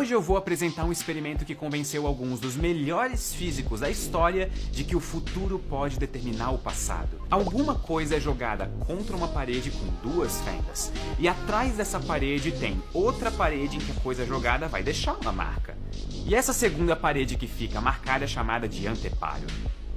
Hoje eu vou apresentar um experimento que convenceu alguns dos melhores físicos da história de que o futuro pode determinar o passado. Alguma coisa é jogada contra uma parede com duas fendas, e atrás dessa parede tem outra parede em que a coisa jogada vai deixar uma marca. E essa segunda parede que fica marcada é chamada de anteparo.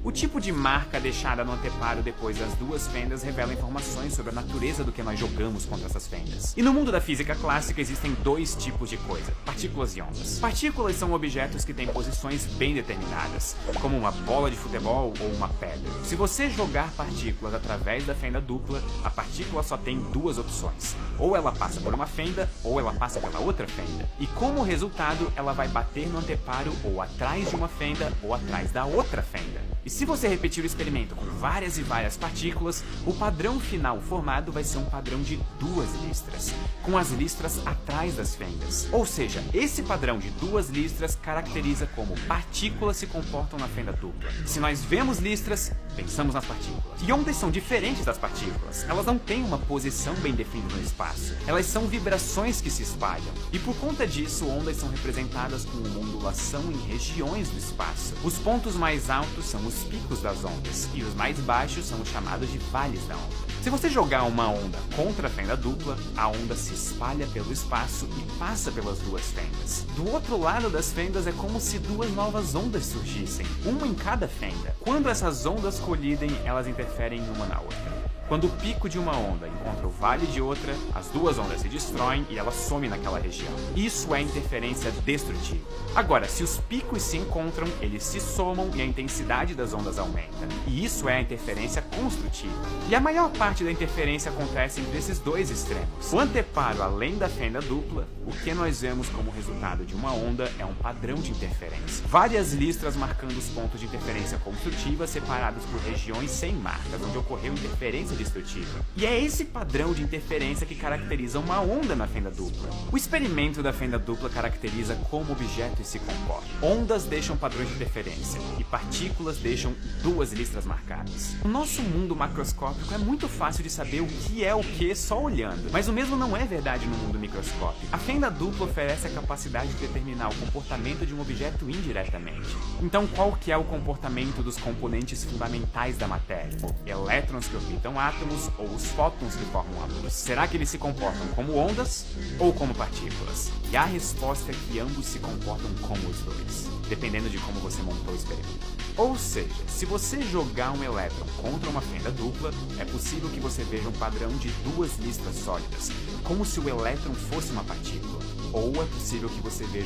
O tipo de marca deixada no anteparo depois das duas fendas revela informações sobre a natureza do que nós jogamos contra essas fendas. E no mundo da física clássica existem dois tipos de coisa, partículas e ondas. Partículas são objetos que têm posições bem determinadas, como uma bola de futebol ou uma pedra. Se você jogar partículas através da fenda dupla, a partícula só tem duas opções. Ou ela passa por uma fenda, ou ela passa pela outra fenda. E como resultado, ela vai bater no anteparo ou atrás de uma fenda ou atrás da outra fenda. E se você repetir o experimento com várias e várias partículas, o padrão final formado vai ser um padrão de duas listras, com as listras atrás das fendas. Ou seja, esse padrão de duas listras caracteriza como partículas se comportam na fenda dupla. Se nós vemos listras, pensamos nas partículas. E ondas são diferentes das partículas. Elas não têm uma posição bem definida no espaço. Elas são vibrações que se espalham. E por conta disso, ondas são representadas com uma ondulação em regiões do espaço. Os pontos mais altos são os picos das ondas, e os mais baixos são os chamados de vales da onda. Se você jogar uma onda contra a fenda dupla, a onda se espalha pelo espaço e passa pelas duas fendas. Do outro lado das fendas é como se duas novas ondas surgissem, uma em cada fenda. Quando essas ondas colidem, elas interferem uma na outra. Quando o pico de uma onda encontra o vale de outra, as duas ondas se destroem e ela some naquela região. Isso é interferência destrutiva. Agora, se os picos se encontram, eles se somam e a intensidade das ondas aumenta. E isso é a interferência construtiva. E a maior parte da interferência acontece entre esses dois extremos. O anteparo além da fenda dupla, o que nós vemos como resultado de uma onda é um padrão de interferência. Várias listras marcando os pontos de interferência construtiva separados por regiões sem marcas, onde ocorreu interferência destrutiva. E é esse padrão de interferência que caracteriza uma onda na fenda dupla. O experimento da fenda dupla caracteriza como objetos se comportam. Ondas deixam padrões de interferência e partículas deixam duas listras marcadas. No nosso mundo macroscópico é muito fácil de saber o que é o que só olhando, mas o mesmo não é verdade no mundo microscópico. A fenda dupla oferece a capacidade de determinar o comportamento de um objeto indiretamente. Então qual que é o comportamento dos componentes fundamentais da matéria? Elétrons que orbitam átomos ou os fótons que formam átomos? Será que eles se comportam como ondas ou como partículas? E a resposta é que ambos se comportam como os dois, dependendo de como você montou o experimento. Ou seja, se você jogar um elétron contra uma fenda dupla, é possível que você veja um padrão de duas listras sólidas, como se o elétron fosse uma partícula. Ou é possível que você veja